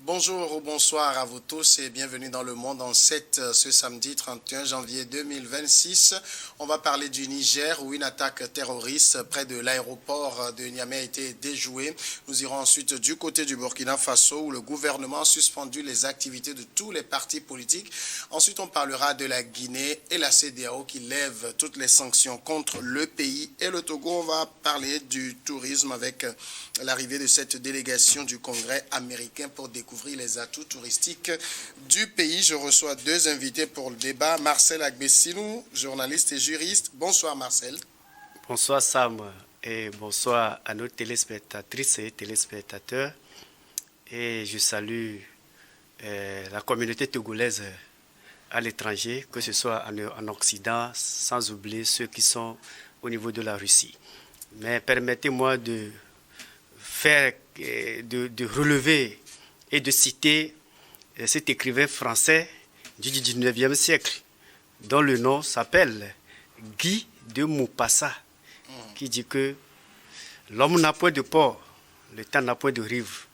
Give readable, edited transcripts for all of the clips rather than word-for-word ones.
Bonjour ou bonsoir à vous tous et bienvenue dans Le Monde en 7 ce samedi 31 janvier 2026. On va parler du Niger où une attaque terroriste près de l'aéroport de Niamey a été déjouée. Nous irons ensuite du côté du Burkina Faso où le gouvernement a suspendu les activités de tous les partis politiques. Ensuite, on parlera de la Guinée et la CEDEAO qui lèvent toutes les sanctions contre le pays. Et le Togo, on va parler du tourisme avec l'arrivée de cette délégation du Congrès américain pour découvrir les atouts touristiques du pays. Je reçois deux invités pour le débat. Marcel Agbessinou, journaliste et juriste. Bonsoir Marcel. Bonsoir Sam et bonsoir à nos téléspectatrices et téléspectateurs. Et je salue la communauté togolaise à l'étranger, que ce soit en Occident, sans oublier ceux qui sont au niveau de la Russie. Mais permettez-moi de relever et de citer cet écrivain français du 19e siècle, dont le nom s'appelle Guy de Maupassant, qui dit que l'homme n'a point de port, le temps n'a point de rive,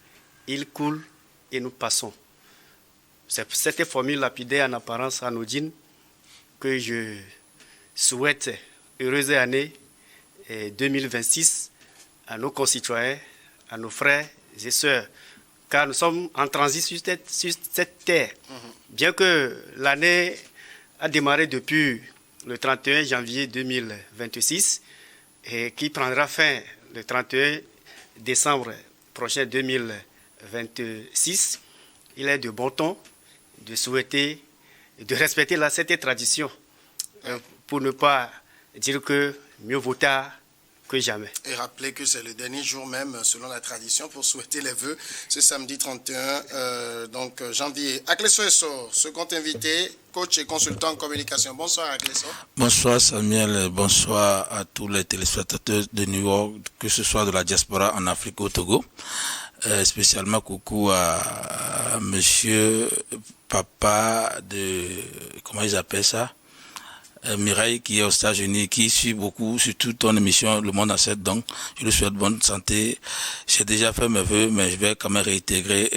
il coule et nous passons. C'est cette formule lapidaire en apparence anodine que je souhaite heureuse année 2026 à nos concitoyens, à nos frères et sœurs, car nous sommes en transit sur cette terre. Bien que l'année a démarré depuis le 31 janvier 2026 et qui prendra fin le 31 décembre prochain 2026, il est de bon ton de souhaiter, de respecter cette tradition pour ne pas dire que mieux vaut tard que jamais. Et rappelez que c'est le dernier jour même, selon la tradition, pour souhaiter les vœux ce samedi 31 janvier. Akleso Esso, second invité, coach et consultant en communication. Bonsoir Akleso. Bonsoir Samuel, bonsoir à tous les téléspectateurs de New York, que ce soit de la diaspora en Afrique ou au Togo. Spécialement coucou à monsieur papa de, comment ils appellent ça, Mireille qui est aux États-Unis, qui suit beaucoup, surtout ton émission Le Monde en 7, donc je lui souhaite bonne santé. J'ai déjà fait mes vœux, mais je vais quand même réitérer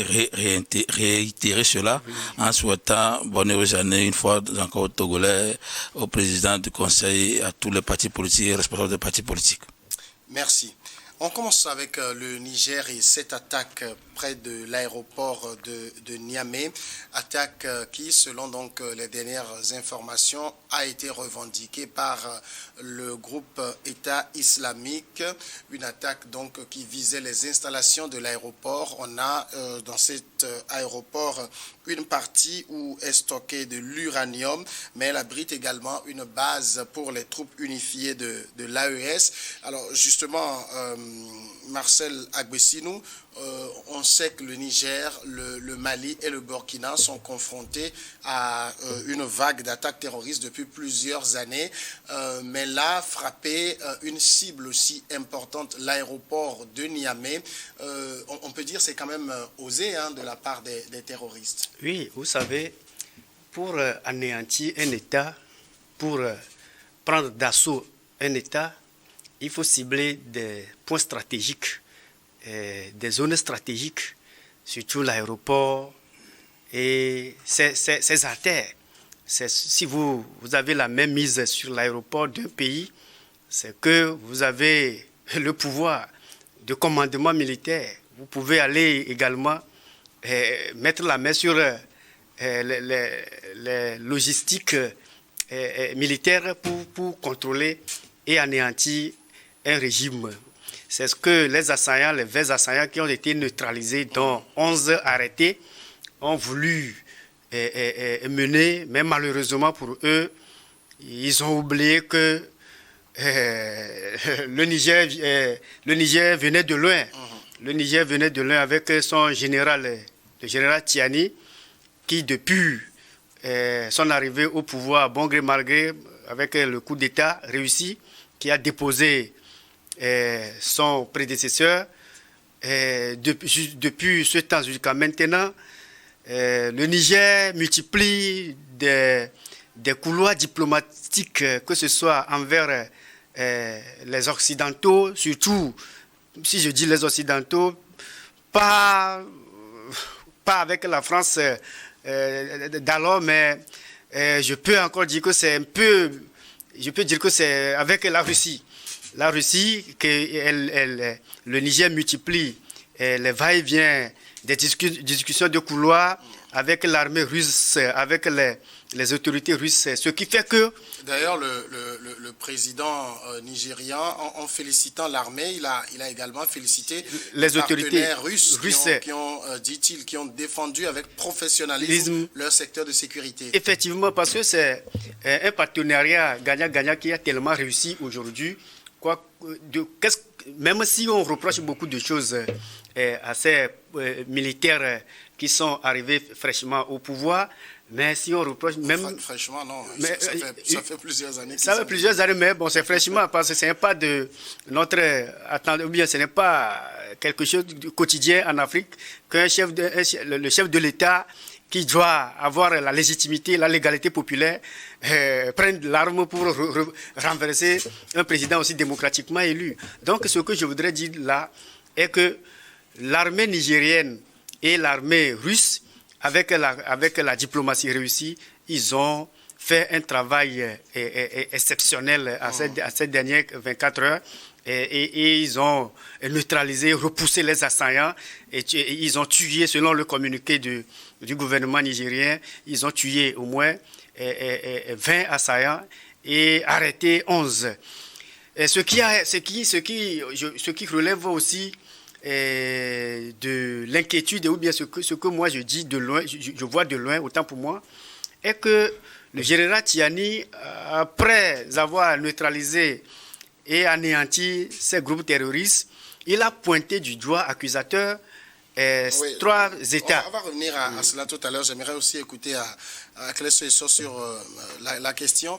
cela en souhaitant bonne heureuse année une fois encore au Togolais, au président du Conseil, à tous les partis politiques et responsables des partis politiques. Merci. On commence avec le Niger et cette attaque près de l'aéroport de Niamey, attaque qui, selon donc les dernières informations, a été revendiquée par le groupe État islamique, une attaque donc qui visait les installations de l'aéroport. On a dans cet aéroport une partie où est stocké de l'uranium, mais elle abrite également une base pour les troupes unifiées de l'AES. Alors justement, Marcel Agbessinou, on sait que le Niger, le Mali et le Burkina sont confrontés à une vague d'attaques terroristes depuis plusieurs années, mais là, frapper une cible aussi importante, l'aéroport de Niamey, on peut dire c'est quand même osé de la part des terroristes. Oui, vous savez, pour anéantir un État, pour prendre d'assaut un État, il faut cibler des points stratégiques, des zones stratégiques, surtout l'aéroport et ses artères. Si vous avez la même mise sur l'aéroport d'un pays, c'est que vous avez le pouvoir de commandement militaire. Vous pouvez aller également mettre la main sur les logistiques militaires pour contrôler et anéantir un régime. C'est ce que les assaillants, les 20 assaillants qui ont été neutralisés, dont 11 arrêtés, ont voulu mener, mais malheureusement pour eux, ils ont oublié que le Niger venait de loin. Le Niger venait de loin avec son général, le général Tiani, qui depuis son arrivée au pouvoir, bon gré mal gré, avec le coup d'État réussi, qui a déposé son prédécesseur. Depuis ce temps jusqu'à maintenant, le Niger multiplie des couloirs diplomatiques, que ce soit envers les Occidentaux, surtout, si je dis les Occidentaux, pas pas avec la France d'alors, mais je peux encore dire que c'est un peu, je peux dire que c'est avec la Russie. La Russie, le Niger multiplie les va-et-vient des discussions de couloir avec l'armée russe, avec les autorités russes, ce qui fait que... D'ailleurs, le président nigérian, en félicitant l'armée, il a également félicité les autorités russes qui ont, dit-il, qui ont défendu avec professionnalisme leur secteur de sécurité. Effectivement, parce que c'est un partenariat gagnant-gagnant qui a tellement réussi aujourd'hui. Même si on reproche beaucoup de choses à ces militaires qui sont arrivés fraîchement au pouvoir, mais si on reproche même... Fraîchement, non. Mais, ça fait plusieurs années. Ça fait plusieurs années, mais bon, c'est fraîchement, parce que ce n'est pas de notre... ou bien ce n'est pas quelque chose de quotidien en Afrique qu'un le chef de l'État qui doit avoir la légitimité, la légalité populaire, prenne l'arme pour renverser un président aussi démocratiquement élu. Donc, ce que je voudrais dire là est que l'armée nigérienne et l'armée russe, avec la diplomatie réussie, ils ont fait un travail exceptionnel à ces dernières 24 heures. Et ils ont neutralisé, repoussé les assaillants et ils ont tué, selon le communiqué du gouvernement nigérien, ils ont tué au moins 20 assaillants et arrêté 11. Et ce qui relève aussi de l'inquiétude, ou bien ce que moi je dis de loin, je vois de loin, autant pour moi, est que le général Tiani, après avoir neutralisé et anéanti ces groupes terroristes, il a pointé du doigt accusateur trois États. On va revenir à cela tout à l'heure. J'aimerais aussi écouter à Clé-Soyeso sur la question.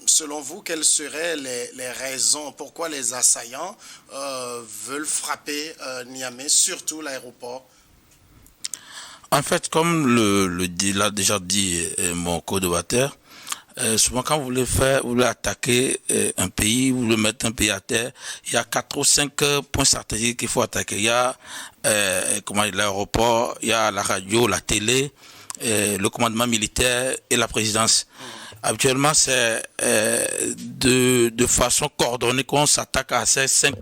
Selon vous, quelles seraient les raisons pourquoi les assaillants veulent frapper Niamey, surtout l'aéroport? En fait, comme l'a déjà dit mon co-débatteur, souvent quand vous voulez attaquer un pays, vous voulez mettre un pays à terre, il y a 4 ou 5 points stratégiques qu'il faut attaquer. Il y a l'aéroport, il y a la radio, la télé, le commandement militaire et la présidence. Habituellement, c'est de façon coordonnée qu'on s'attaque à ces 5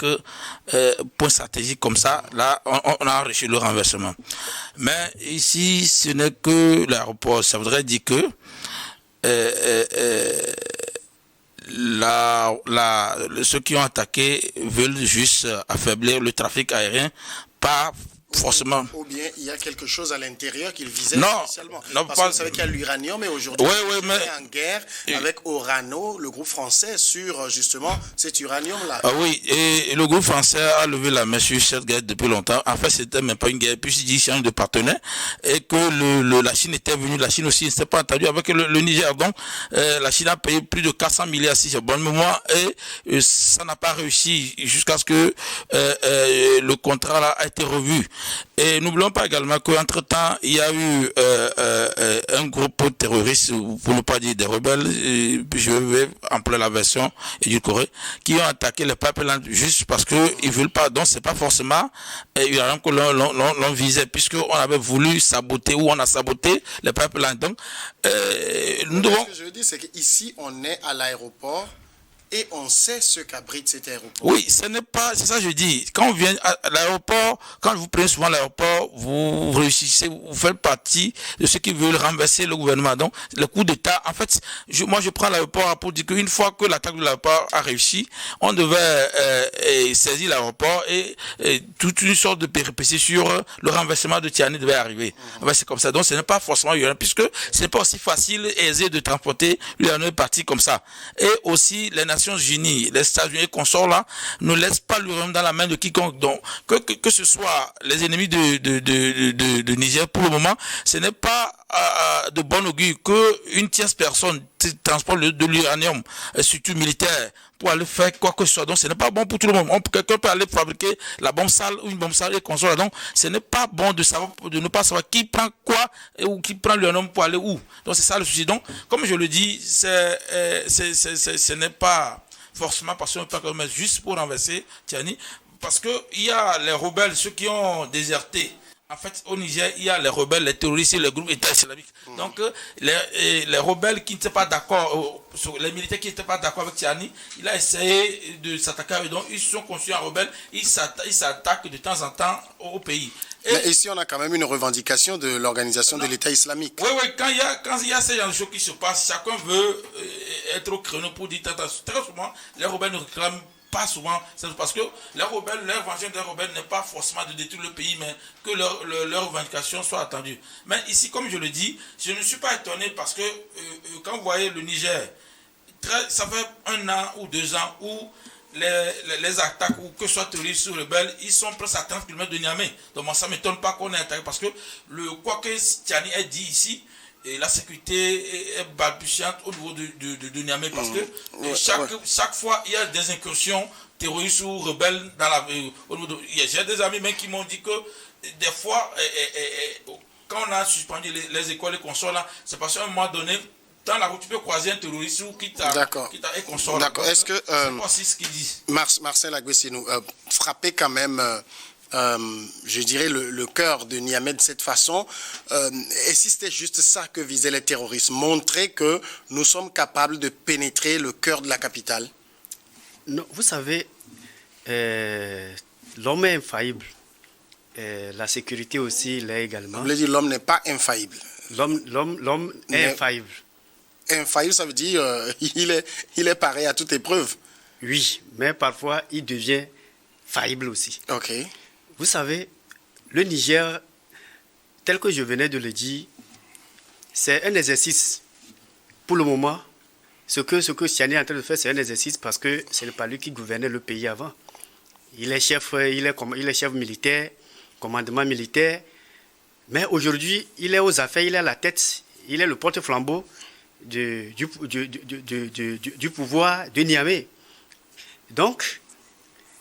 points stratégiques comme ça. Là, on a enrichi le renversement. Mais ici, ce n'est que l'aéroport. Ça voudrait dire que ceux qui ont attaqué veulent juste affaiblir le trafic aérien, pas forcément. Ou bien il y a quelque chose à l'intérieur qu'ils visaient spécialement. Non, parce que vous savez qu'il y a l'uranium, mais aujourd'hui, on est en guerre avec Orano, le groupe français, sur justement cet uranium-là. Ah oui, et le groupe français a levé la main sur cette guerre depuis longtemps. En fait, c'était même pas une guerre, puisqu'il change de partenaire, et que la Chine était venue, la Chine aussi ne s'est pas entendue avec le Niger. Donc, la Chine a payé plus de 400 milliards, si j'ai bonne mémoire, et ça n'a pas réussi jusqu'à ce que le contrat là a été revu. Et n'oublions pas également qu'entre-temps, il y a eu un groupe terroriste, pour ne pas dire des rebelles, je vais employer la version édulcorée, qui ont attaqué le pipeline juste parce qu'ils veulent pas. Donc c'est pas forcément uranium que l'on visait, puisqu'on avait voulu saboter ou on a saboté le pipeline. Donc nous devons... Ce que je veux dire, c'est qu'ici, on est à l'aéroport. Et on sait ce qu'abrite cet aéroport. Oui, c'est ça que je dis. Quand on vient à l'aéroport, quand vous prenez souvent l'aéroport, vous réussissez, vous faites partie de ceux qui veulent renverser le gouvernement. Donc, le coup d'État, en fait, moi je prends l'aéroport pour dire qu'une fois que l'attaque de l'aéroport a réussi, on devait saisir l'aéroport et toute une sorte de péripétie sur le renversement de Tiani devait arriver. Ouais, c'est comme ça. Donc, ce n'est pas forcément uranium, puisque ce n'est pas aussi facile et aisé de transporter l'uranium parti comme ça. Et aussi, les Nations Unies, les États-Unis et consorts là, ne laissent pas l'uranium dans la main de quiconque. Donc, que ce soit les ennemis de Niger, pour le moment, ce n'est pas de bon augure qu'une tierce personne transporte de l'uranium, surtout militaire, pour aller faire quoi que ce soit. Donc, ce n'est pas bon pour tout le monde. Quelqu'un peut aller fabriquer la bombe sale ou une bombe sale et consorts. Donc, ce n'est pas bon de ne pas savoir qui prend quoi ou qui prend l'uranium pour aller où. Donc, c'est ça le souci. Donc, comme je le dis, ce n'est pas forcément parce qu'on ne peut pas mettre juste pour renverser Tiani, parce qu'il y a les rebelles, ceux qui ont déserté en fait, au Niger, il y a les rebelles, les terroristes et le groupe État islamique. Donc, les rebelles qui n'étaient pas d'accord, les militaires qui n'étaient pas d'accord avec Tiani, il a essayé de s'attaquer à eux. Donc, ils se sont construits en rebelles, ils s'attaquent de temps en temps au pays. Mais ici, on a quand même une revendication de l'organisation de l'État islamique. Oui, quand il y a ces choses qui se passent, chacun veut être au créneau pour dire très souvent, les rebelles ne réclament pas souvent, c'est parce que les rebelles, leur revendication des rebelles n'est pas forcément de détruire le pays, mais que leur revendication soit attendue. Mais ici, comme je le dis, je ne suis pas étonné parce que quand vous voyez le Niger, ça fait 1 an ou 2 ans où les attaques, ou que ce soit terroristes ou rebelles, ils sont presque à 30 km de Niamey. Donc moi, ça ne m'étonne pas qu'on ait attaqué parce que quoi que Tiani ait dit ici, et la sécurité est balbutiante au niveau de Niamey parce que chaque fois il y a des incursions terroristes ou rebelles dans au niveau j'ai des amis même qui m'ont dit que des fois quand on a suspendu les écoles et consorts là, c'est parce qu'à un moment donné dans la route tu peux croiser un terroriste ou qui t'a et consort. D'accord. Est-ce que c'est pas si ce qu'ils disent. Marcel Aguessinou, frappé quand même je dirais, le cœur de Niamey de cette façon. Et si c'était juste ça que visaient les terroristes, montrer que nous sommes capables de pénétrer le cœur de la capitale? Non, vous savez, l'homme est infaillible. La sécurité aussi l'est également. Vous voulez dire l'homme n'est pas infaillible? L'homme est infaillible. Infaillible, ça veut dire il est pareil à toute épreuve. Oui, mais parfois il devient faillible aussi. Ok. Vous savez, le Niger, tel que je venais de le dire, c'est un exercice. Pour le moment, ce que Tiani est en train de faire, c'est un exercice parce que ce n'est pas lui qui gouvernait le pays avant. Il est chef militaire, commandement militaire, mais aujourd'hui, il est aux affaires, il est à la tête, il est le porte-flambeau du pouvoir de Niamey. Donc,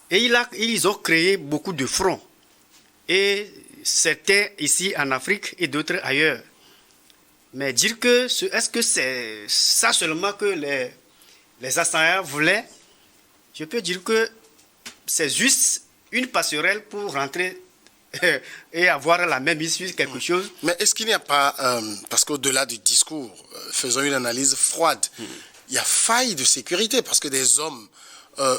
ils ont créé beaucoup de fronts. Et certains ici en Afrique et d'autres ailleurs. Mais dire que, est-ce que c'est ça seulement que les assaillants voulaient? Je peux dire que c'est juste une passerelle pour rentrer et avoir la même issue, quelque chose. Mais est-ce qu'il n'y a pas, parce qu'au-delà du discours, faisons une analyse froide, il y a faille de sécurité parce que des hommes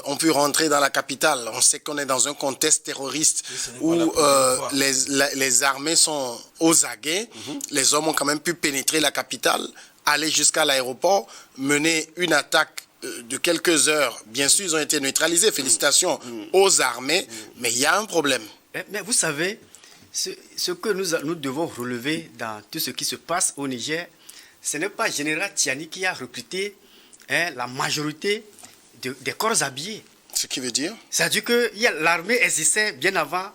ont pu rentrer dans la capitale. On sait qu'on est dans un contexte terroriste où les armées sont aux aguets. Les hommes ont quand même pu pénétrer la capitale, aller jusqu'à l'aéroport, mener une attaque de quelques heures. Bien sûr, ils ont été neutralisés. Félicitations aux armées, mais il y a un problème. Mais vous savez, ce que nous devons relever dans tout ce qui se passe au Niger, ce n'est pas Général Tiani qui a recruté la majorité des corps habillés. Ce qui veut dire? C'est-à-dire que l'armée existait bien avant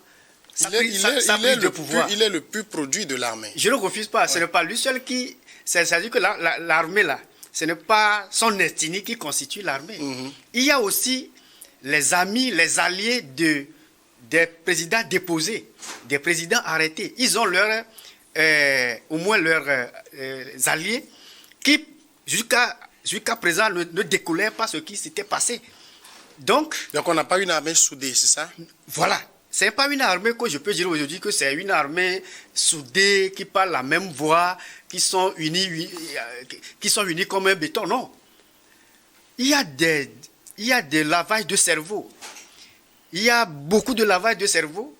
sa prise de pouvoir. Il est le plus produit de l'armée. Je ne le refuse pas. Ouais. Ce n'est pas lui seul qui... C'est-à-dire que l'armée, là, ce n'est pas son ethnie qui constitue l'armée. Il y a aussi les amis, les alliés des présidents déposés, des présidents arrêtés. Ils ont au moins leurs alliés qui, jusqu'à présent, ne découlaient pas ce qui s'était passé. Donc on n'a pas une armée soudée, c'est ça? Voilà. Ce n'est pas une armée que je peux dire aujourd'hui que c'est une armée soudée, qui parle la même voix, qui sont unis comme un béton. Non. Il y a des lavages de cerveau. Il y a beaucoup de lavage de cerveau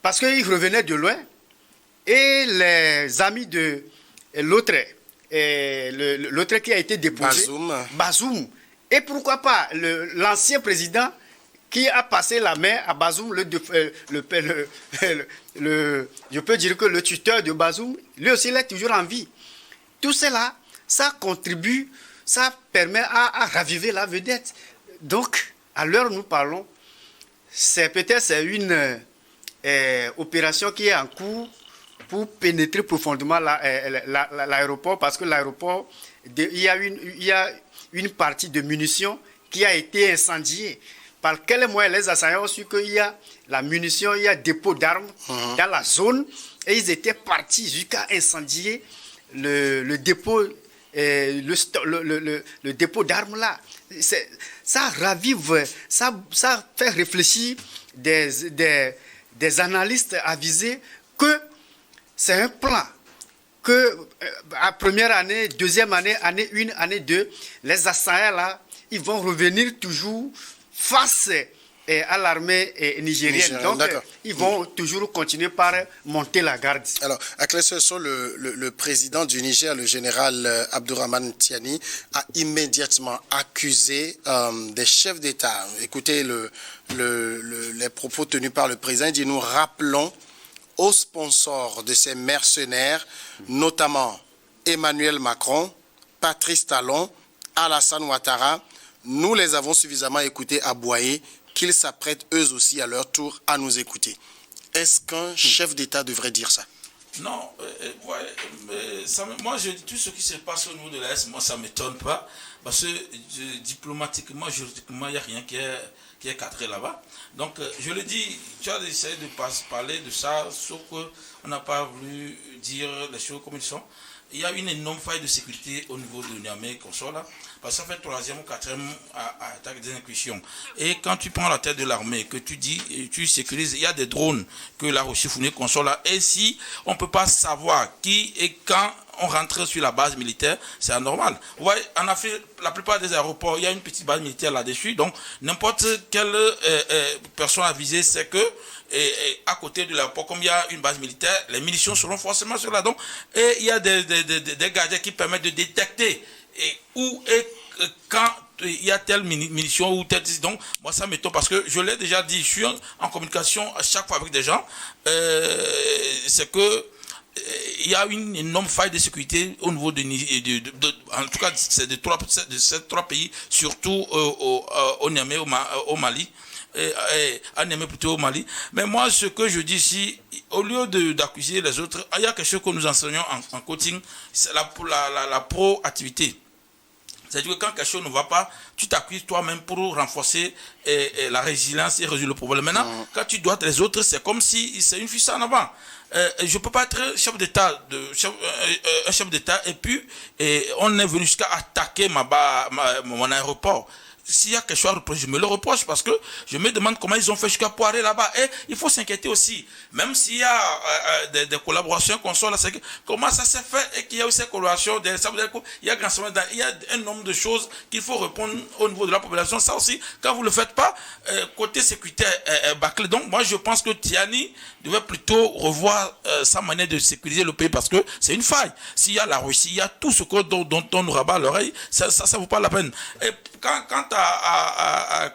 parce qu'ils revenaient de loin et les amis de l'autre qui a été déposé, Bazoum. Et pourquoi pas l'ancien président qui a passé la main à Bazoum, je peux dire que le tuteur de Bazoum, lui aussi, il est toujours en vie. Tout cela, ça contribue, ça permet à raviver la vedette. Donc, à l'heure où nous parlons, c'est une opération qui est en cours pour pénétrer profondément l'aéroport, parce que l'aéroport, il y a une partie de munitions qui a été incendiée. Par quel moyen les assaillants ont su qu'il y a la munition, il y a dépôt d'armes dans la zone, et ils étaient partis jusqu'à incendier le dépôt, le dépôt d'armes là. Ça ravive, ça fait réfléchir des analystes avisés que c'est un plan que à première année, deuxième année, année 1, année 2, les assaillants là, ils vont revenir toujours face à l'armée nigérienne. Donc, ils vont toujours continuer par monter la garde. Alors, Aklesoso, le président du Niger, le général Abdourahmane Tiani, a immédiatement accusé des chefs d'État. Écoutez les propos tenus par le président. Il dit, nous rappelons aux sponsors de ces mercenaires, notamment Emmanuel Macron, Patrice Talon, Alassane Ouattara. Nous les avons suffisamment écoutés à Boaé, qu'ils s'apprêtent eux aussi à leur tour à nous écouter. Est-ce qu'un chef d'État devrait dire ça? Non, moi je dis tout ce qui se passe au niveau de l'Est, moi ça ne m'étonne pas, parce que diplomatiquement, juridiquement, il n'y a rien qui est cadré là-bas. Donc je le dis, tu as essayé de parler de ça, sauf qu'on n'a pas voulu dire les choses comme elles sont. Il y a une énorme faille de sécurité au niveau de Niamey, qu'on soit là, parce que ça fait 3e ou 4e attaque des incursions. Et quand tu prends la tête de l'armée, que tu dis, tu sécurises, il y a des drones que la Russie fournit, qu'on soit là. Et si on ne peut pas savoir qui et quand on rentre sur la base militaire, c'est anormal. Vous voyez, en Afrique, la plupart des aéroports, il y a une petite base militaire là-dessus. Donc, n'importe quelle personne avisée sait que et à côté de l'aéroport, comme il y a une base militaire, les munitions seront forcément sur là. Donc, et il y a des gadgets qui permettent de détecter où et quand il y a telle munition ou telle. Donc, moi, ça m'étonne parce que je l'ai déjà dit, je suis en communication à chaque fois avec des gens. C'est que il y a une énorme faille de sécurité au niveau en tout cas, c'est de ces 3 pays, surtout au Niamey, au Mali. À Niamey plutôt au Mali. Mais moi, ce que je dis ici, au lieu d'accuser les autres, il y a quelque chose que nous enseignons en coaching, c'est la proactivité. C'est-à-dire que quand quelque chose ne va pas, tu t'accuses toi-même pour renforcer la résilience et résoudre le problème. Maintenant, quand tu dois les autres, c'est comme si c'est une fuite en avant. Je ne peux pas être chef d'État, un chef d'État, et puis on est venu jusqu'à attaquer mon aéroport. S'il y a quelque chose à reprocher, je me le reproche parce que je me demande comment ils ont fait jusqu'à pouvoir aller là-bas. Et il faut s'inquiéter aussi, même s'il y a des collaborations qu'on soit là, c'est que, comment ça s'est fait et qu'il y a aussi ces collaborations, ça veut dire qu'il y a un nombre de choses qu'il faut répondre au niveau de la population. Ça aussi, quand vous ne le faites pas, côté sécuritaire est bâclé. Donc moi je pense que Tiani devait plutôt revoir sa manière de sécuriser le pays parce que c'est une faille. S'il y a la Russie, il y a tout ce dont on nous rabat l'oreille, ça ne vaut pas la peine. Et quant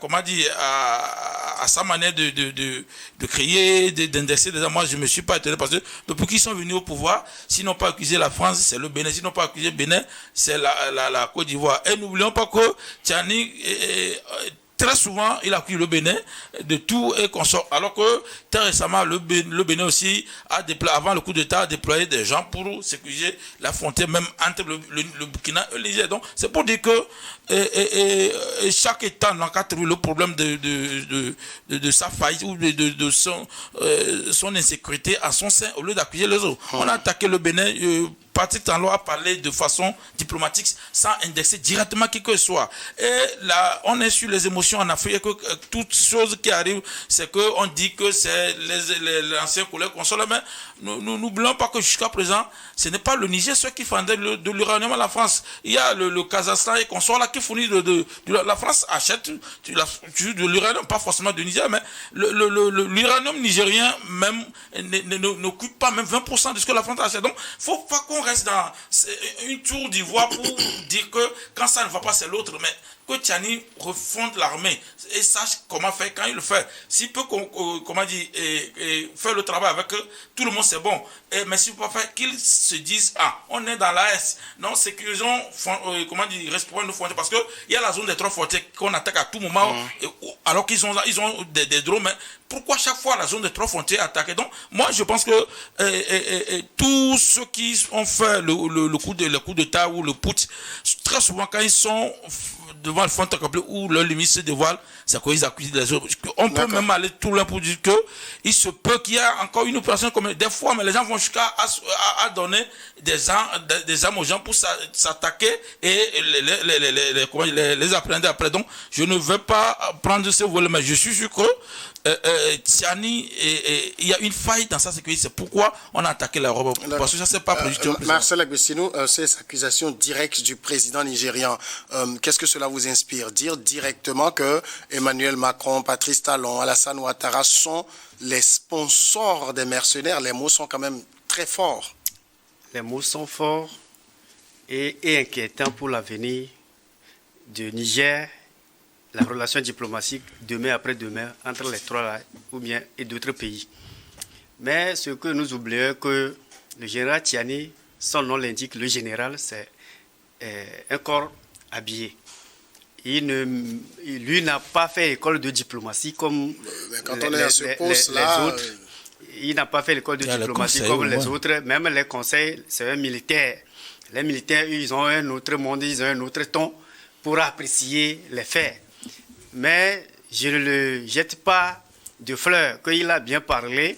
comment dire, à sa manière de créer, d'indexer des gens, moi je ne me suis pas étonné parce que depuis qu'ils sont venus au pouvoir, s'ils n'ont pas accusé la France, c'est le Bénin, s'ils n'ont pas accusé le Bénin, c'est la Côte d'Ivoire. Et n'oublions pas que Tiani très souvent, il accuse le Bénin de tout et consort. Alors que très récemment, le Bénin aussi, avant le coup d'État, a déployé des gens pour sécuriser la frontière, même entre le Burkina et le Niger. Donc, c'est pour dire que chaque État n'a qu'à trouver le problème de sa faillite ou de son insécurité à son sein au lieu d'accuser les autres. On a attaqué le Bénin. Patrick Talon a parlé de façon diplomatique sans indexer directement qui que ce soit. Et là, on est sur les émotions en Afrique et que toutes choses qui arrivent, c'est qu'on dit que c'est les anciens collègues qu'on soit là. Mais nous n'oublions pas que jusqu'à présent, ce n'est pas le Niger ceux qui fendaient de l'uranium à la France. Il y a le Kazakhstan et qu'on soit là qui fournit la France achète de l'uranium, pas forcément de Niger, mais l'uranium nigérien même n'occupe pas même 20% de ce que la France achète. Donc, il ne faut pas qu'on reste dans une tour d'ivoire pour dire que quand ça ne va pas, c'est l'autre. Mais que Tiani refonde l'armée et sache comment faire quand il le fait. S'il peut faire le travail avec eux, tout le monde c'est bon. Mais s'il ne peut pas faire, qu'ils se disent, on est dans l'AS. Non, sécurisons, respirons nos frontières. Parce qu'il y a la zone des 3 frontières qu'on attaque à tout moment, alors qu'ils ont des drones. Mais pourquoi chaque fois la zone des 3 frontières est attaquée? Donc, moi, je pense que tous ceux qui ont fait le coup d'État ou le putsch, très souvent, quand ils sont devant le front accompli où leur limite se dévoile, c'est qu'ils accusent les autres. On peut même aller tout loin pour dire que il se peut qu'il y ait encore une opération comme des fois, mais les gens vont jusqu'à donner des armes aux gens pour s'attaquer et les appréhender après. Donc, je ne vais pas prendre ce volet, mais je suis sûr que Tiani, il y a une faille dans sa sécurité. C'est pourquoi on a attaqué l'aéroport. Parce que ça, c'est pas producteur. Marcel Agbessinou, ces accusations directes du président nigérian, qu'est-ce que cela vous inspire? Dire directement que Emmanuel Macron, Patrice Talon, Alassane Ouattara sont les sponsors des mercenaires, les mots sont quand même très forts. Les mots sont forts et inquiétants pour l'avenir du Niger, la relation diplomatique demain après-demain entre les trois là, ou bien et d'autres pays. Mais ce que nous oublions, que le général Tiani, son nom l'indique, le général, c'est un corps habillé. Lui n'a pas fait école de diplomatie comme les autres. Il n'a pas fait l'école de diplomatie comme les autres. Même les conseils, c'est un militaire. Les militaires, ils ont un autre monde, ils ont un autre ton pour apprécier les faits. Mais je ne le jette pas de fleurs, qu'il a bien parlé.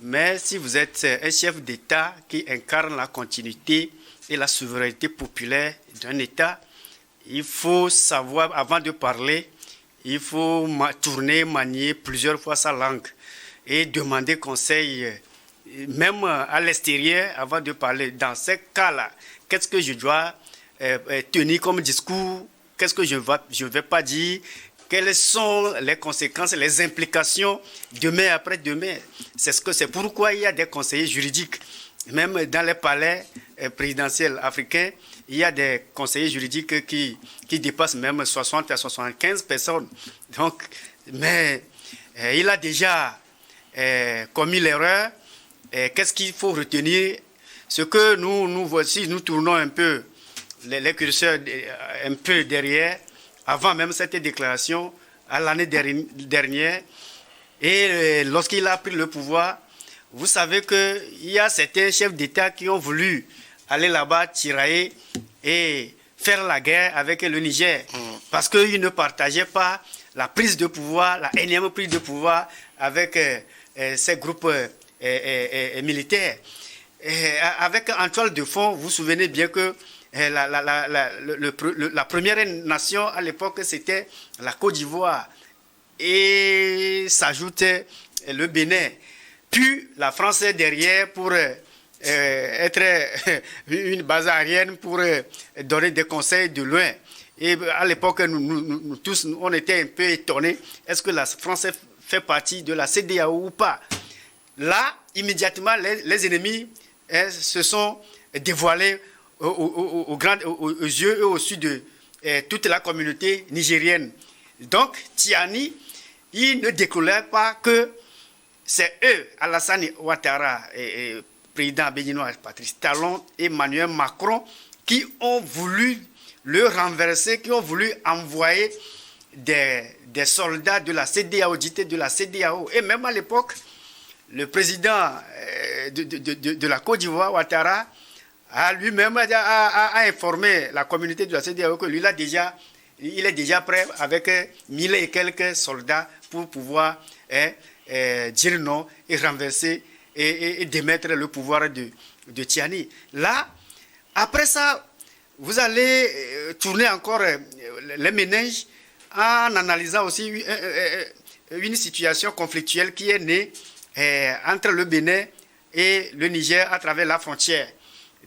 Mais si vous êtes un chef d'État qui incarne la continuité et la souveraineté populaire d'un État, il faut savoir, avant de parler, il faut tourner, manier plusieurs fois sa langue et demander conseil, même à l'extérieur, avant de parler. Dans ces cas-là, qu'est-ce que je dois tenir comme discours? Qu'est-ce que je ne vais pas dire? Quelles sont les conséquences, les implications demain après demain? C'est pourquoi il y a des conseillers juridiques. Même dans les palais présidentiels africains, il y a des conseillers juridiques qui dépassent même 60 à 75 personnes. Donc, mais il a déjà commis l'erreur. Qu'est-ce qu'il faut retenir? Ce que nous voici, nous tournons un peu les curseurs un peu derrière, avant même cette déclaration, à l'année dernière. Et lorsqu'il a pris le pouvoir, vous savez qu'il y a certains chefs d'État qui ont voulu aller là-bas, tirailler et faire la guerre avec le Niger. Parce qu'ils ne partageaient pas la prise de pouvoir, la énième prise de pouvoir avec ces groupes militaires. Avec en toile de fond, vous vous souvenez bien que la première nation à l'époque, c'était la Côte d'Ivoire. Et s'ajoutait le Bénin. Puis la France est derrière pour être une base aérienne, pour donner des conseils de loin. Et à l'époque, nous tous, on était un peu étonnés. Est-ce que la France fait partie de la CEDEAO ou pas? Là, immédiatement, les ennemis se sont dévoilés aux yeux et au sud de toute la communauté nigérienne. Donc, Tiani, il ne déclare pas que c'est eux, Alassane Ouattara, et président béninois Patrice Talon et Emmanuel Macron, qui ont voulu le renverser, qui ont voulu envoyer des soldats de la CEDEAO, de la CEDEAO. Et même à l'époque, le président de la Côte d'Ivoire, Ouattara, a lui-même informé la communauté de la CEDEAO que lui, il est déjà prêt avec 1000 et quelques soldats pour pouvoir dire non et renverser et démettre le pouvoir de Tiani. Là, après ça, vous allez tourner encore les méninges en analysant aussi une situation conflictuelle qui est née entre le Bénin et le Niger à travers la frontière.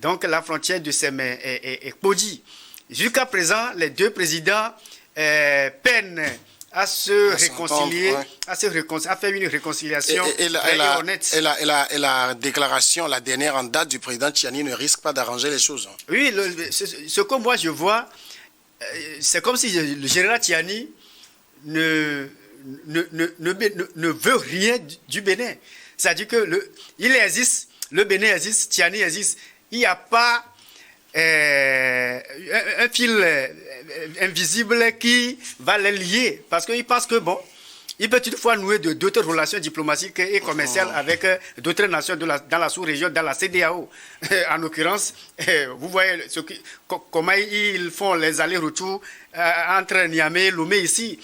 Donc la frontière de Sémé et Kpodi. Jusqu'à présent, les deux présidents peinent à se réconcilier, à faire une réconciliation honnête. Et la déclaration, la dernière en date du président Tiani ne risque pas d'arranger les choses. Oui, ce que moi je vois, c'est comme si le général Tiani ne veut rien du Bénin. C'est-à-dire que il existe, le Bénin existe, Tiani existe. Il n'y a pas un fil invisible qui va les lier. Parce qu'il pense que, bon, il peut toutefois nouer d'autres relations diplomatiques et commerciales avec d'autres nations dans la sous-région, dans la CEDEAO. En l'occurrence, vous voyez comment ils font les allers-retours entre Niamey et Lomé ici.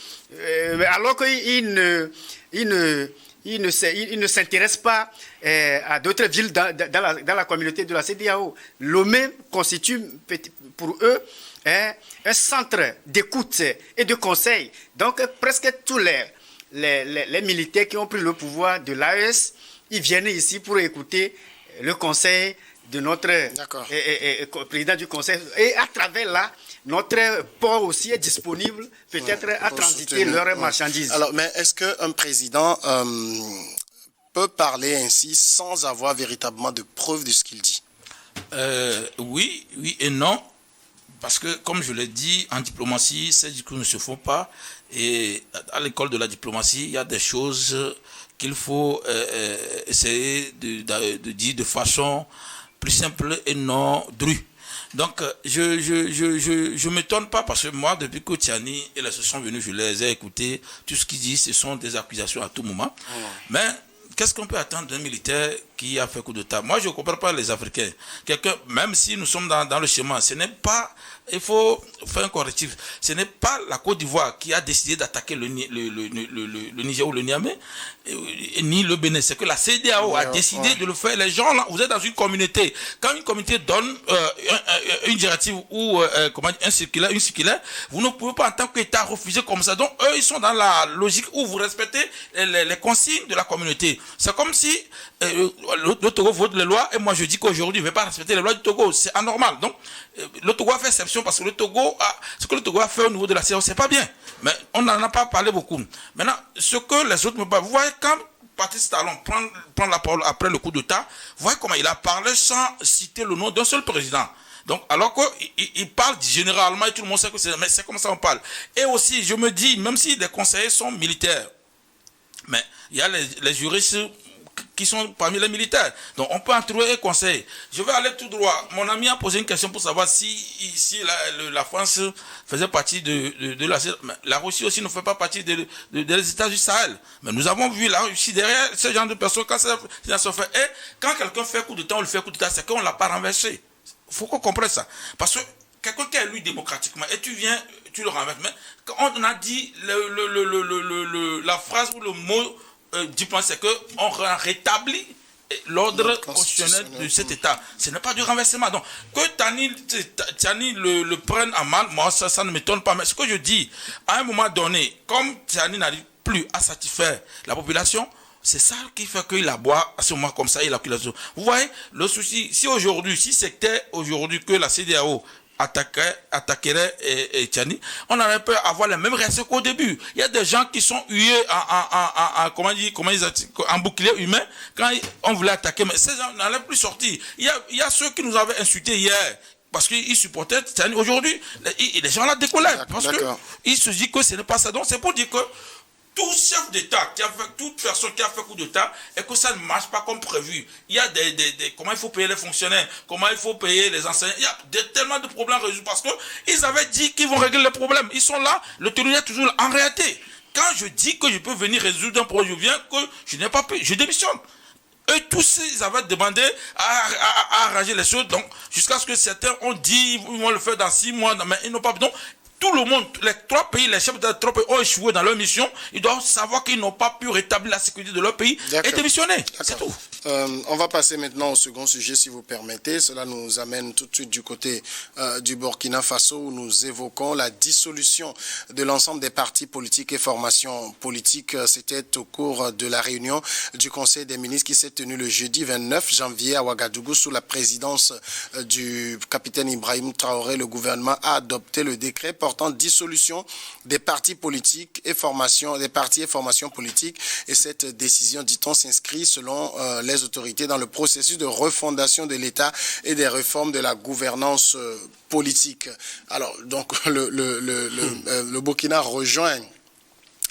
Alors qu'ils ne s'intéressent pas à d'autres villes dans la communauté de la CEDEAO. Lomé constitue pour eux un centre d'écoute et de conseil. Donc presque tous les militaires qui ont pris le pouvoir de l'AES, ils viennent ici pour écouter le conseil de notre président du conseil. Et à travers là, notre port aussi est disponible, peut-être à transiter leurs marchandises. Alors, mais est-ce qu'un président peut parler ainsi sans avoir véritablement de preuves de ce qu'il dit? Oui et non. Parce que, comme je l'ai dit, en diplomatie, ces discours ne se font pas. Et à l'école de la diplomatie, il y a des choses qu'il faut essayer de dire de façon plus simple et non drue. Donc, je m'étonne pas parce que moi, depuis que Tiani et les se sont venus, je les ai écoutés. Tout ce qu'ils disent, ce sont des accusations à tout moment. Mais qu'est-ce qu'on peut attendre d'un militaire qui a fait coup d'État? Moi, je ne comprends pas les Africains. Même si nous sommes dans le chemin, ce n'est pas... Il faut faire un correctif. Ce n'est pas la Côte d'Ivoire qui a décidé d'attaquer le Niger ou le Niamey, ni le Bénin. C'est que la CEDEAO a décidé de le faire. Les gens, là, vous êtes dans une communauté. Quand une communauté donne une directive ou une circulaire, vous ne pouvez pas en tant qu'État refuser comme ça. Donc, eux, ils sont dans la logique où vous respectez les consignes de la communauté. C'est comme si le Togo vote les lois et moi je dis qu'aujourd'hui, je ne vais pas respecter les lois du Togo. C'est anormal. Donc, le Togo a fait exception parce que ce que le Togo a fait au niveau de la CEDEAO, c'est pas bien. Mais on n'en a pas parlé beaucoup. Maintenant, ce que les autres me parlent, vous voyez, quand Patrice Talon prend la parole après le coup d'État, vous voyez comment il a parlé sans citer le nom d'un seul président. Donc, alors qu'il parle généralement et tout le monde sait que c'est comme ça qu'on parle. Et aussi, je me dis, même si les conseillers sont militaires, mais il y a les juristes qui sont parmi les militaires. Donc, on peut en trouver un conseil. Je vais aller tout droit. Mon ami a posé une question pour savoir si ici la France faisait partie de la Russie aussi ne fait pas partie des États du Sahel. Mais nous avons vu la Russie derrière ce genre de personnes quand ça se fait. Et quand quelqu'un fait coup d'État, on le fait coup d'État, c'est qu'on ne l'a pas renversé. Il faut qu'on comprenne ça. Parce que quelqu'un qui est élu démocratiquement et tu viens, tu le renverses. Mais quand on a dit la phrase ou le mot diplomatique, c'est qu'on rétablit l'ordre constitutionnel de cet État. Ce n'est pas du renversement. Donc, que Tiani le prenne en mal, moi, ça ne m'étonne pas. Mais ce que je dis, à un moment donné, comme Tiani n'arrive plus à satisfaire la population, c'est ça qui fait qu'il aboie à ce moment comme ça. Vous voyez, le souci, si c'était aujourd'hui que la CEDEAO attaquerait Tiani, on aurait pu avoir les mêmes réactions qu'au début. Il y a des gens qui sont hués en bouclier humain quand on voulait attaquer, mais ces gens n'allaient plus sortir. Il y a ceux qui nous avaient insultés hier parce qu'ils supportaient Tiani. Aujourd'hui, les gens la décolèrent parce qu'ils se disent que ce n'est pas ça. Donc c'est pour dire que tout chef d'État, toute personne qui a fait coup d'État, et que ça ne marche pas comme prévu. Il y a comment il faut payer les fonctionnaires, comment il faut payer les enseignants. Il y a tellement de problèmes résolus parce qu'ils avaient dit qu'ils vont régler les problèmes. Ils sont là, le terrorisme est toujours là. En réalité, quand je dis que je peux venir résoudre un problème, je viens que je n'ai pas pu, je démissionne. Eux tous, ils avaient demandé à arranger les choses. Donc, jusqu'à ce que certains ont dit, ils vont le faire dans 6 mois, mais ils n'ont pas. Donc, tout le monde, les 3 pays, les chefs de 3 pays ont échoué dans leur mission. Ils doivent savoir qu'ils n'ont pas pu rétablir la sécurité de leur pays et démissionner. C'est tout. On va passer maintenant au second sujet, si vous permettez. Cela nous amène tout de suite du côté du Burkina Faso, où nous évoquons la dissolution de l'ensemble des partis politiques et formations politiques. C'était au cours de la réunion du Conseil des ministres qui s'est tenue le jeudi 29 janvier à Ouagadougou sous la présidence du capitaine Ibrahim Traoré. Le gouvernement a adopté le décret portant dissolution des partis politiques et formations, des partis et formations politiques. Et cette décision, dit-on, s'inscrit selon les autorités dans le processus de refondation de l'État et des réformes de la gouvernance politique. Alors, donc, le Burkina rejoint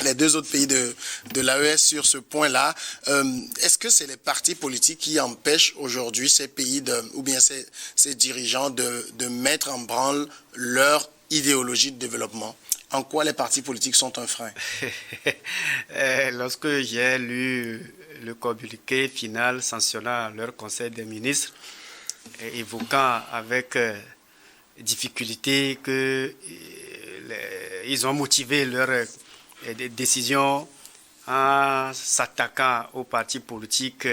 les 2 autres pays de l'AES sur ce point-là. Est-ce que c'est les partis politiques qui empêchent aujourd'hui ces pays ou bien ces dirigeants de mettre en branle leur idéologie de développement? En quoi les partis politiques sont un frein? Lorsque j'ai lu le communiqué final sanctionnant leur conseil des ministres, évoquant avec difficulté qu'ils ont motivé leur décision en s'attaquant aux partis politiques,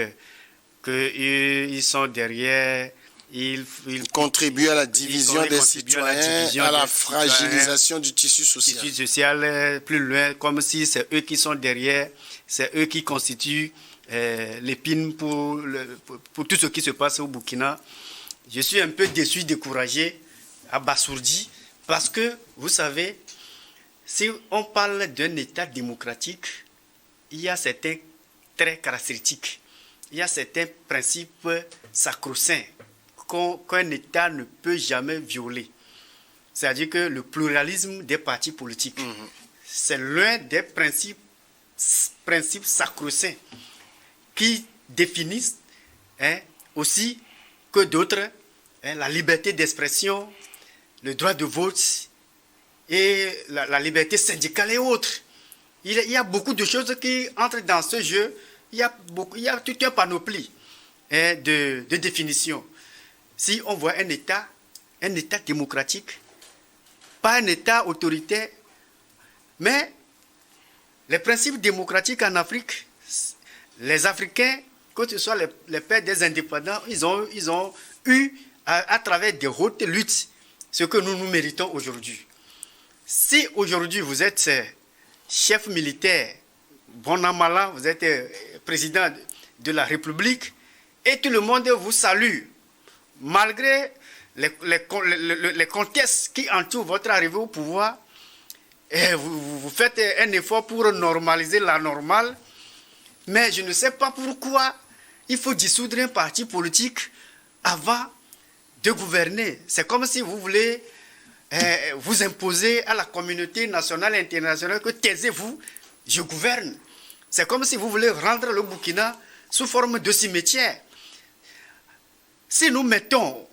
qu'ils sont derrière il contribue à la division des citoyens, à la fragilisation du tissu social. Plus loin, comme si c'est eux qui sont derrière, c'est eux qui constituent l'épine pour tout ce qui se passe au Burkina. Je suis un peu déçu, découragé, abasourdi, parce que, vous savez, si on parle d'un État démocratique, il y a certains traits caractéristiques, il y a certains principes sacro-saints qu'un État ne peut jamais violer. C'est-à-dire que le pluralisme des partis politiques, c'est l'un des principes sacro-saints qui définissent aussi que d'autres, la liberté d'expression, le droit de vote et la liberté syndicale et autres. Il y a beaucoup de choses qui entrent dans ce jeu. Il y a toute une panoplie de définitions. Si on voit un État démocratique, pas un État autoritaire, mais les principes démocratiques en Afrique, les Africains, que ce soit les pères des indépendants, ils ont eu, à travers des hautes luttes, ce que nous méritons aujourd'hui. Si aujourd'hui vous êtes chef militaire, bon an mal an, vous êtes président de la République, et tout le monde vous salue, malgré les contextes qui entourent votre arrivée au pouvoir, et vous faites un effort pour normaliser la normale, mais je ne sais pas pourquoi il faut dissoudre un parti politique avant de gouverner. C'est comme si vous voulez vous imposer à la communauté nationale et internationale que taisez-vous, je gouverne. C'est comme si vous voulez rendre le Burkina sous forme de cimetière. Si nous mettons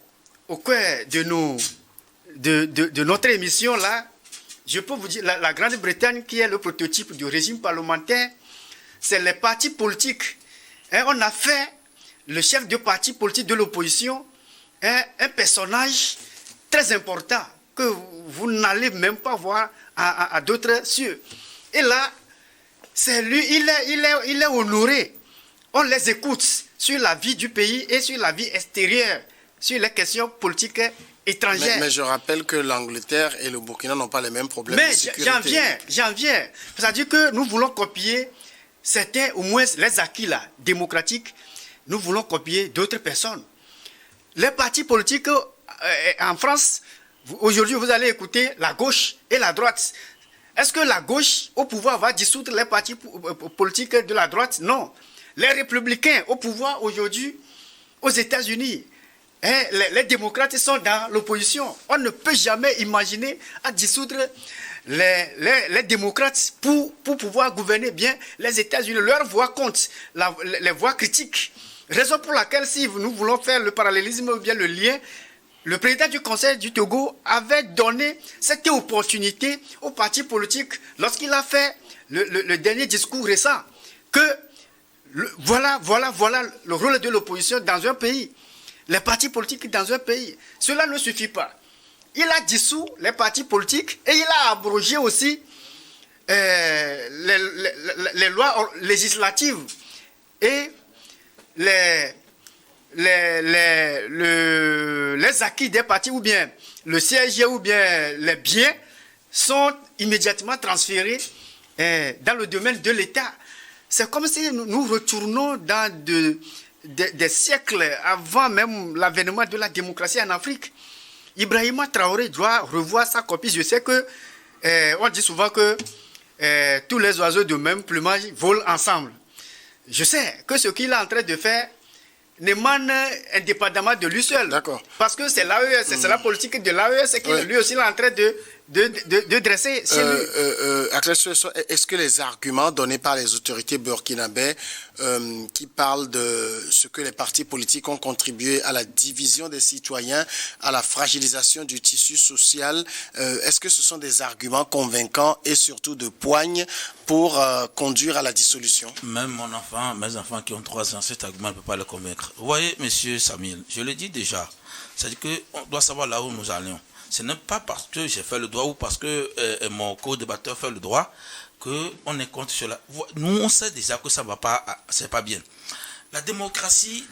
au cœur de notre émission là, je peux vous dire, la Grande-Bretagne qui est le prototype du régime parlementaire, c'est les partis politiques. Et on a fait le chef de parti politique de l'opposition un personnage très important que vous n'allez même pas voir à d'autres cieux. Et là, c'est lui, il est honoré. On les écoute sur la vie du pays et sur la vie extérieure, sur les questions politiques étrangères. Mais je rappelle que l'Angleterre et le Burkina n'ont pas les mêmes problèmes de sécurité. Mais j'en viens. C'est-à-dire que nous voulons copier certains, au moins les acquis là, démocratiques, nous voulons copier d'autres personnes. Les partis politiques en France, aujourd'hui vous allez écouter la gauche et la droite. Est-ce que la gauche au pouvoir va dissoudre les partis politiques de la droite? Non. Les républicains au pouvoir aujourd'hui aux États-Unis, les démocrates sont dans l'opposition. On ne peut jamais imaginer à dissoudre les démocrates pour pouvoir gouverner bien les États-Unis. Leur voix compte, les voix critiques. Raison pour laquelle, si nous voulons faire le parallélisme ou bien le lien, le président du Conseil du Togo avait donné cette opportunité aux partis politiques lorsqu'il a fait le dernier discours récent, que voilà le rôle de l'opposition dans un pays, les partis politiques dans un pays. Cela ne suffit pas. Il a dissous les partis politiques et il a abrogé aussi les lois législatives et les acquis des partis ou bien le CSG ou bien les biens sont immédiatement transférés dans le domaine de l'État. C'est comme si nous retournons dans des siècles avant même l'avènement de la démocratie en Afrique. Ibrahima Traoré doit revoir sa copie. Je sais que on dit souvent que tous les oiseaux de même plumage volent ensemble. Je sais que ce qu'il est en train de faire n'émane indépendamment de lui seul. D'accord. Parce que c'est l'AES, c'est la politique de l'AES qui lui aussi est en train de dresser chez lui. Est-ce que les arguments donnés par les autorités burkinabè qui parlent de ce que les partis politiques ont contribué à la division des citoyens, à la fragilisation du tissu social, est-ce que ce sont des arguments convaincants et surtout de poigne pour conduire à la dissolution? Même mes enfants qui ont 3 ans, cet argument ne peut pas les convaincre. Vous voyez, monsieur Samuel, je le dis déjà, c'est-à-dire qu'on doit savoir là où nous allons. Ce n'est pas parce que j'ai fait le droit ou parce que mon co-débatteur fait le droit qu'on est contre cela. Nous, on sait déjà que ça ne va pas, c'est pas bien. la démocratie,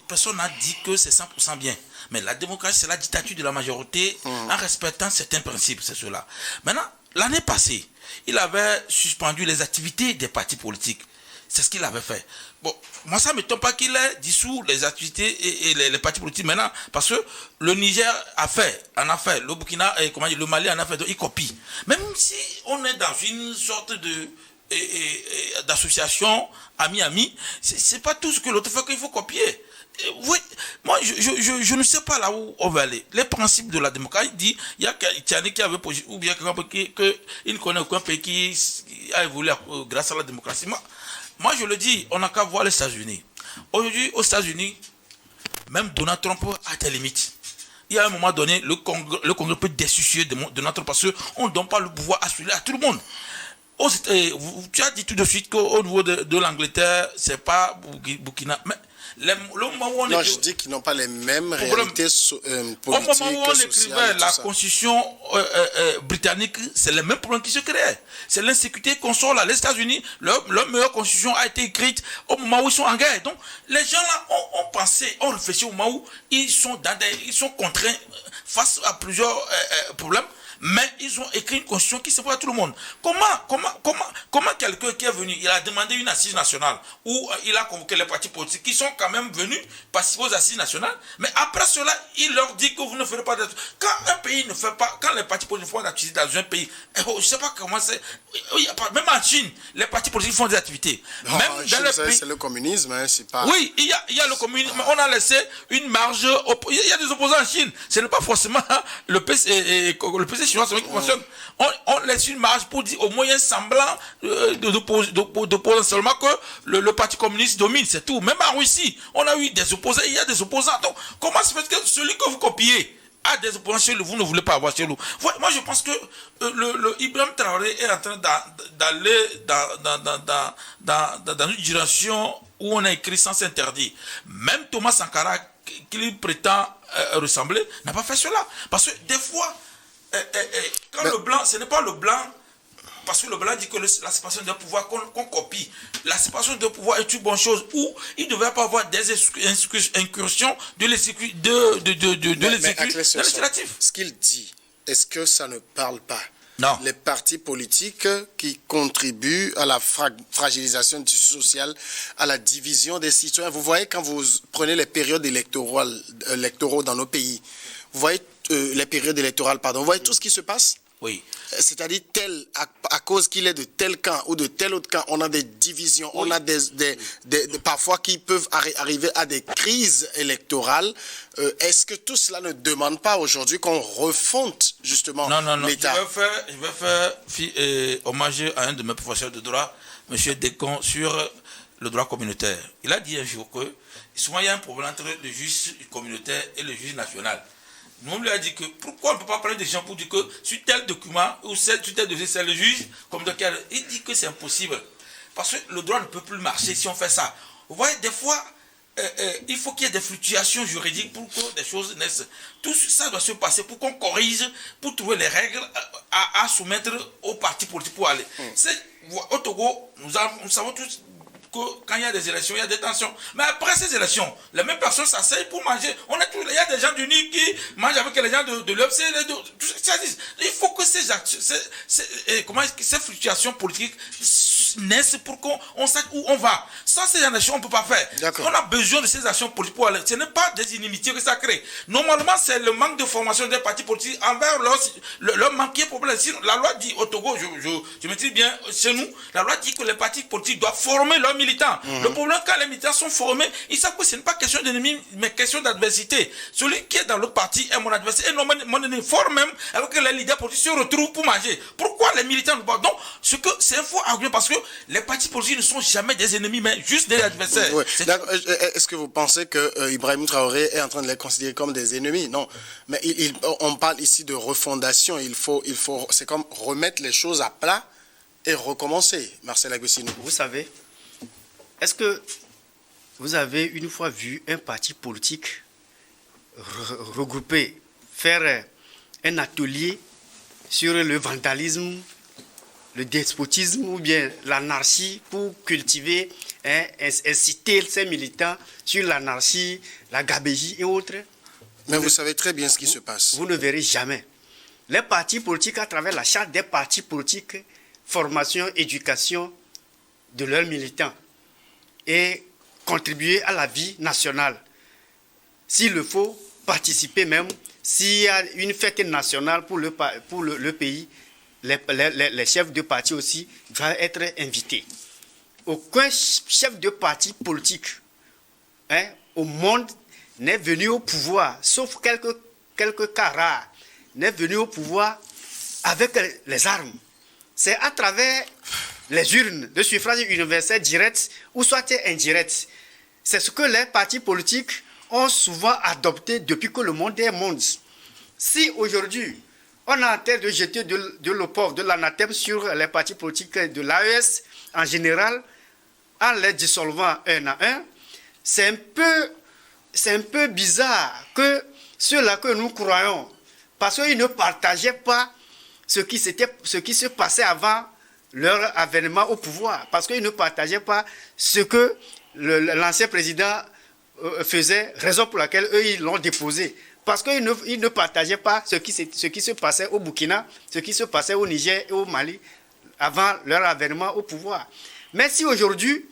personne n'a dit que c'est 100% bien. Mais la démocratie, c'est la dictature de la majorité en respectant certains principes, c'est cela. Maintenant, l'année passée, il avait suspendu les activités des partis politiques. C'est ce qu'il avait fait. Bon, moi, ça ne m'étonne pas qu'il ait dissous les activités et les partis politiques maintenant, parce que le Niger en a fait, le Burkina, le Mali en a fait, il copie. Même si on est dans une sorte d'association ami-ami, c'est pas tout ce que l'autre fait qu'il faut copier. Oui, moi je ne sais pas là où on va aller. Les principes de la démocratie dit, il y a Tchani qui avait posé, ou bien qu'il ne connaît aucun pays qui a évolué grâce à la démocratie. Moi je le dis, on n'a qu'à voir les États-Unis. Aujourd'hui, aux États-Unis, même Donald Trump a des limites. Il y a un moment donné, le Congrès peut dessoucier de Donald Trump parce qu'on ne donne pas le pouvoir à tout le monde. Tu as dit tout de suite qu'au niveau de l'Angleterre, c'est pas Burkina. Mais le moment où on je dis qu'ils n'ont pas les mêmes réalités politiques, au moment où on sociales, écrivait la constitution britannique, c'est le même problème qui se créait. C'est l'insécurité qu'on sort là. Les États-Unis, leur meilleure constitution a été écrite au moment où ils sont en guerre. Donc, les gens là ont pensé, ont réfléchi au moment où ils sont contraints face à plusieurs problèmes. Mais ils ont écrit une constitution qui s'applique à tout le monde. Comment quelqu'un qui est venu, il a demandé une assise nationale, où il a convoqué les partis politiques qui sont quand même venus participer aux assises nationales, mais après cela, il leur dit que vous ne ferez pas d'activité. Quand un pays ne fait pas, quand les partis politiques font des activités dans un pays, je ne sais pas comment c'est, même en Chine, les partis politiques font des activités. Non, même dans les pays, c'est le communisme, hein, c'est pas... Oui, il y a le communisme, mais on a laissé une marge, il y a des opposants en Chine, ce n'est pas forcément le PC chinois qui fonctionne. On laisse une marge pour dire au moyen semblant d'opposants seulement que le parti communiste domine, c'est tout. Même en Russie, on a eu des opposants, il y a des opposants. Donc, comment se fait que celui que vous copiez a des opposants chez vous, ne voulez pas avoir chez vous? Moi, je pense que le Ibrahim Traoré est en train d'aller dans une direction où on a écrit sans interdit. Même Thomas Sankara, qui lui prétend ressembler, n'a pas fait cela. Parce que des fois, quand le blanc, ce n'est pas le blanc, parce que le blanc dit que la séparation de pouvoir qu'on copie. La séparation de pouvoir est une bonne chose, où il ne devrait pas avoir des incursions de législatif. Ce qu'il dit, est-ce que ça ne parle pas? Non. Les partis politiques qui contribuent à la fragilisation du social, à la division des citoyens. Vous voyez, quand vous prenez les périodes électoraux dans nos pays, vous voyez les périodes électorales, vous voyez tout ce qui se passe? Oui. C'est-à-dire, à cause qu'il est de tel camp ou de tel autre camp, on a des divisions, oui. On a parfois qui peuvent arriver à des crises électorales. Est-ce que tout cela ne demande pas aujourd'hui qu'on refonte justement l'État? Je vais faire hommage à un de mes professeurs de droit, M. Descamps, sur le droit communautaire. Il a dit un jour que souvent il y a un problème entre le juge communautaire et le juge national. Nous, on lui a dit que pourquoi on ne peut pas prendre des gens pour dire que sur tel document ou sur tel dossier, c'est le juge comme docteur. Il dit que c'est impossible. Parce que le droit ne peut plus marcher si on fait ça. Vous voyez, des fois, il faut qu'il y ait des fluctuations juridiques pour que des choses naissent. Tout ça doit se passer pour qu'on corrige, pour trouver les règles à soumettre aux partis politiques pour aller. Au Togo, nous savons tous quand il y a des élections, il y a des tensions. Mais après ces élections, les mêmes personnes s'asseyent pour manger. Il y a des gens du NIR qui mangent avec les gens de l'UFC. Il faut que ces fluctuations politiques naissent pour qu'on sache où on va. Sans ces actions, on ne peut pas faire. On a besoin de ces actions politiques pour aller. Ce n'est pas des inimitiés que ça crée. Normalement, c'est le manque de formation des partis politiques envers leur manque qui est problème. Sinon, la loi dit au Togo, je maîtrise bien chez nous, la loi dit que les partis politiques doivent former leurs militants. Le problème, quand les militants sont formés, ils savent que ce n'est pas question d'ennemi, mais question d'adversité. Celui qui est dans l'autre parti est mon adversaire. Et non, mon ennemi fort même, alors que les leaders politiques se retrouvent pour manger. Pourquoi les militants ne pas? Donc, c'est un faux argument parce que les partis politiques ne sont jamais des ennemis, mais juste des adversaires. Oui. Est-ce que vous pensez que Ibrahim Traoré est en train de les considérer comme des ennemis? Non. Mais on parle ici de refondation. C'est comme remettre les choses à plat et recommencer. Marcel Agostino. Vous savez, est-ce que vous avez une fois vu un parti politique regrouper, faire un atelier sur le vandalisme, le despotisme ou bien l'anarchie pour cultiver inciter ces militants sur l'anarchie, la gabégie et autres. Mais vous savez très bien ce qui se passe. Vous ne verrez jamais. Les partis politiques, à travers la charte des partis politiques, formation, éducation de leurs militants et contribuer à la vie nationale. S'il le faut, participer même. S'il y a une fête nationale pour le pays, les chefs de parti aussi doivent être invités. Aucun chef de parti politique au monde n'est venu au pouvoir, sauf quelques cas rares, n'est venu au pouvoir avec les armes. C'est à travers les urnes de suffrage universel direct ou soit indirect. C'est ce que les partis politiques ont souvent adopté depuis que le monde est monde. Si aujourd'hui, on est en train de jeter de l'opprobre, de l'anathème sur les partis politiques de l'AES en général, en les dissolvant un à un, c'est un peu bizarre que ceux-là que nous croyons, parce qu'ils ne partageaient pas ce qui se passait avant leur avènement au pouvoir, parce qu'ils ne partageaient pas ce que l'ancien président faisait, raison pour laquelle eux, ils l'ont déposé. Parce qu'ils ne partageaient pas ce qui se passait au Burkina, ce qui se passait au Niger et au Mali avant leur avènement au pouvoir. Mais si aujourd'hui,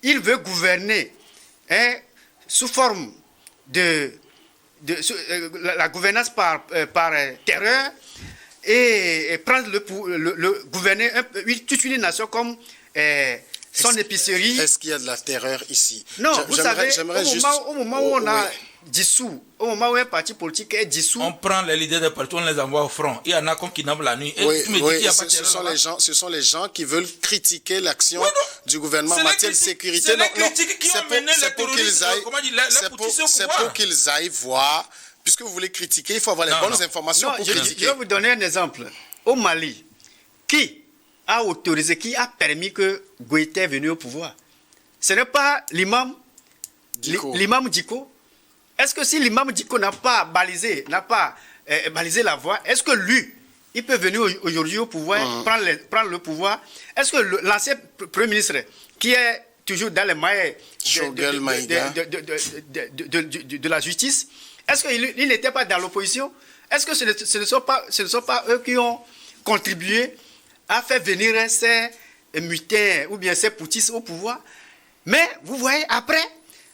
il veut gouverner sous forme de la gouvernance par terreur et prendre gouverner toute une nation comme son épicerie. Est-ce qu'il y a de la terreur ici? Non, vous savez, au moment où on a dissous, au moment où un parti politique est dissous... On prend les leaders de parti, on les envoie au front. Il y en a comme qui n'aiment la nuit. Ce sont les gens qui veulent critiquer l'action du gouvernement en matière de sécurité. C'est pour qu'ils aillent voir. Puisque vous voulez critiquer, il faut avoir les bonnes informations pour critiquer. Je vais vous donner un exemple. Au Mali, qui a autorisé, qui a permis que Goïta est venu au pouvoir? Ce n'est pas l'imam Diko. Est-ce que si l'imam Diko n'a pas balisé la voie, est-ce que lui, il peut venir aujourd'hui au pouvoir, prendre le pouvoir? Est-ce que l'ancien Premier ministre, qui est toujours dans les mailles de la justice, est-ce qu'il n'était pas dans l'opposition? Est-ce que ce ne sont pas eux qui ont contribué à faire venir ces mutins ou bien ces poutistes au pouvoir? Mais vous voyez, après,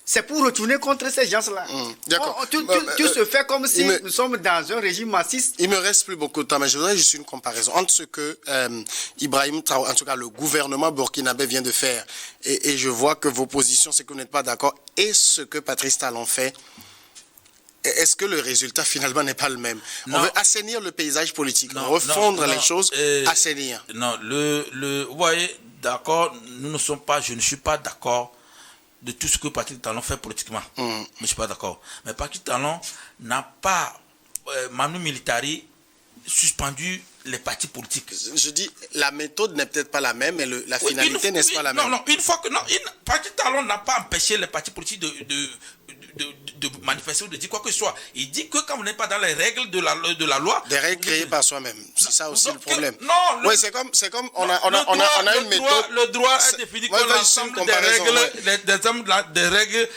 c'est pour retourner contre ces gens-là. D'accord. Tout se fait comme si nous sommes dans un régime massiste. Il me reste plus beaucoup de temps, mais je voudrais juste une comparaison entre ce que Ibrahim Traoré, en tout cas le gouvernement burkinabé vient de faire, et je vois que vos positions, c'est que vous n'êtes pas d'accord, et ce que Patrice Talon fait. Est-ce que le résultat finalement n'est pas le même? On veut assainir le paysage politique, refondre les choses, assainir. Non, vous voyez, d'accord, je ne suis pas d'accord de tout ce que Patrice Talon fait politiquement. Je ne suis pas d'accord. Mais Patrice Talon n'a pas, Manu Militari, suspendu les partis politiques. Je dis, la méthode n'est peut-être pas la même, mais la finalité n'est pas la même. Non, une fois que... Patrice Talon n'a pas empêché les partis politiques de manifester ou de dire quoi que ce soit. Il dit que quand vous n'êtes pas dans les règles de la loi... Des règles créées par soi-même. C'est ça aussi le problème. Non, oui, c'est comme on a une méthode... Le droit est défini comme l'ensemble des règles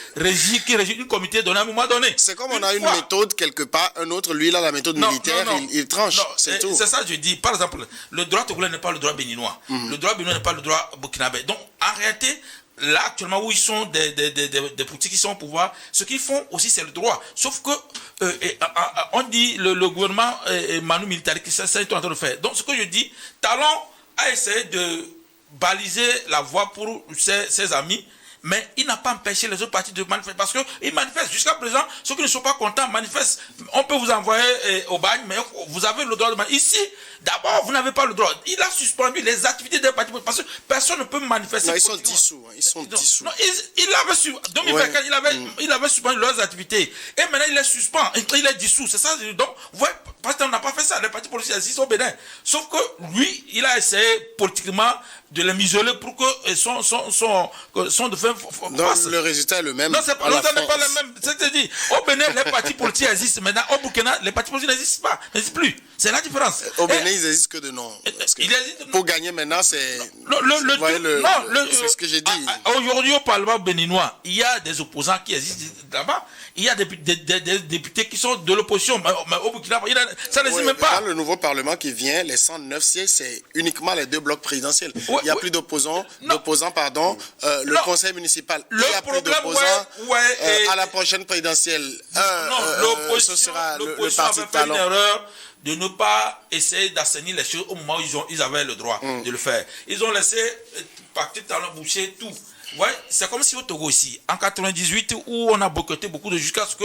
qui régissent une comité donné à un moment donné. C'est comme on a une méthode quelque part, un autre, lui, là, la méthode militaire, il tranche, c'est tout. C'est ça que je dis. Par exemple, le droit togolais n'est pas le droit béninois. Le droit béninois n'est pas le droit burkinabé. Donc, en réalité... Là, actuellement, où ils sont des politiques qui sont au pouvoir, ce qu'ils font aussi, c'est le droit. Sauf que, on dit, le gouvernement Manu Militari, c'est ça qu'ils sont en train de faire. Donc, ce que je dis, Talon a essayé de baliser la voie pour ses amis, mais il n'a pas empêché les autres partis de manifester. Parce qu'ils manifestent. Jusqu'à présent, ceux qui ne sont pas contents manifestent. On peut vous envoyer au bagne, mais vous avez le droit de manifester. Ici, d'abord, vous n'avez pas le droit. Il a suspendu les activités des partis parce que personne ne peut manifester. Non, ils sont dissous. Non, il avait 2024, il avait suspendu leurs activités. Et maintenant, il les suspend. Il est dissous. C'est ça. Donc, vous voyez, Pasteur n'a pas fait ça. Les partis politiques existent au Bénin. Sauf que lui, il a essayé politiquement de les m'isoler pour que son de faire donc le résultat est le même. Non, ça n'est pas le même. C'est-à-dire, au Bénin, les partis politiques existent. Maintenant, au Burkina, les partis politiques n'existent plus. C'est la différence. Au Bénin, ils n'existent que de nom. Pour gagner maintenant, c'est... c'est ce que j'ai dit. Aujourd'hui, au Parlement béninois, il y a des opposants qui existent là-bas. Il y a des députés qui sont de l'opposition. Mais au Burkina, ça n'existe même pas. Dans le nouveau Parlement qui vient, les 109 sièges, c'est uniquement les 2 blocs présidentiels. Il n'y a plus d'opposants, le conseil municipal. Il n'y a plus d'opposants à la prochaine présidentielle. L'opposition sera le parti avait fait une erreur de ne pas essayer d'assainir les choses au moment où ils avaient le droit de le faire. Ils ont laissé partir dans le boucher tout. Ouais, c'est comme si au Togo ici, en 98, où on a boycotté beaucoup de jusqu'à ce que,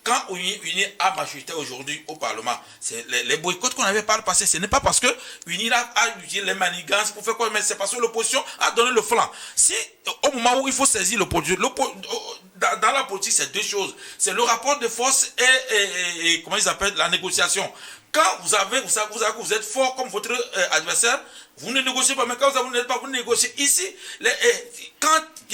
quand UNI a majorité aujourd'hui au Parlement, c'est les boycotts qu'on avait par le passé, ce n'est pas parce que UNI a utilisé les manigances pour faire quoi, mais c'est parce que l'opposition a donné le flanc. Si, au moment où il faut saisir l'opposition, dans la politique, c'est 2 choses. C'est le rapport de force et comment ils appellent, la négociation. Quand vous êtes fort comme votre adversaire, vous ne négociez pas, mais quand vous n'êtes pas, vous négociez. Ici,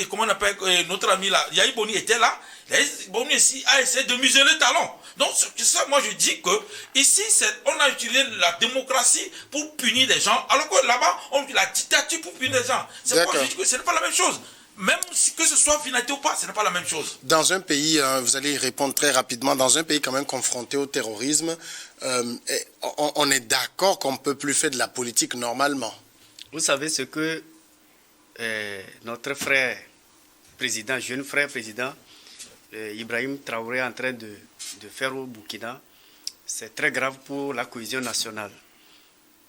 comment on appelle notre ami là, Yahi Boni était là, Yahi Boni ici a essayé de museler le talon. Donc, c'est ça, moi je dis que ici, on a utilisé la démocratie pour punir des gens, alors que là-bas, on utilise la dictature pour punir des gens. C'est pourquoi je dis que ce n'est pas la même chose. Même que ce soit finalité ou pas, ce n'est pas la même chose. Dans un pays, vous allez y répondre très rapidement, dans un pays quand même confronté au terrorisme, on est d'accord qu'on ne peut plus faire de la politique normalement. Vous savez ce que notre frère président, jeune frère président, Ibrahim Traoré est en train de faire au Burkina, c'est très grave pour la cohésion nationale.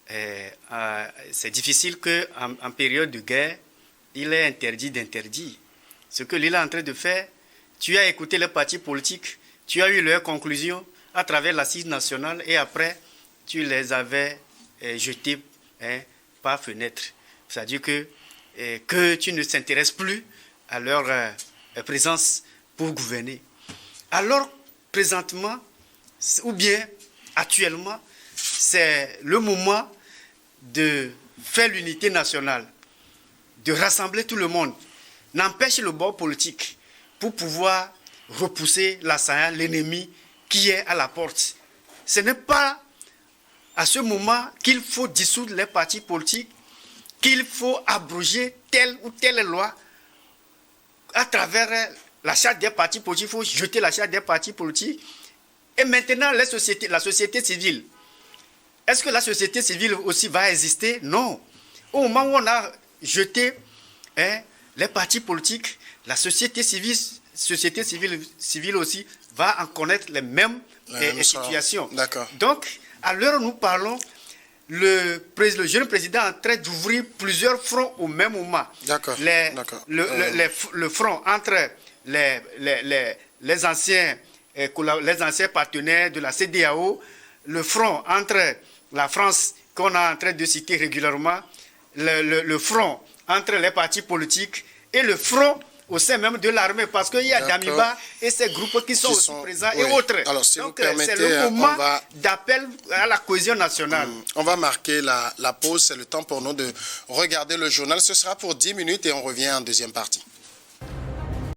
C'est difficile qu'en période de guerre, il est interdit d'interdire. Ce que lui est en train de faire, tu as écouté les partis politiques, tu as eu leurs conclusions à travers l'assise nationale et après, tu les avais jetés par fenêtre. C'est-à-dire que tu ne s'intéresses plus à leur présence pour gouverner. Alors, présentement, ou bien actuellement, c'est le moment de faire l'unité nationale, de rassembler tout le monde, n'empêche le bord politique pour pouvoir repousser l'assaillant, l'ennemi qui est à la porte. Ce n'est pas à ce moment qu'il faut dissoudre les partis politiques, qu'il faut abroger telle ou telle loi à travers la charte des partis politiques. Il faut jeter la charte des partis politiques. Et maintenant, la société civile. Est-ce que la société civile aussi va exister? Non. Au moment où on a jeté les partis politiques, la société civile aussi va en connaître les mêmes situations. Donc, à l'heure où nous parlons, le jeune président est en train d'ouvrir plusieurs fronts au même moment. Le front entre les anciens partenaires de la CEDEAO, le front entre la France qu'on est en train de citer régulièrement, le front entre les partis politiques et le front au sein même de l'armée, parce qu'il y a Damiba et ces groupes qui sont aussi présents et autres. Alors, si donc, vous permettez, c'est le moment d'appel à la cohésion nationale. On va marquer la pause, c'est le temps pour nous de regarder le journal. Ce sera pour 10 minutes et on revient en deuxième partie.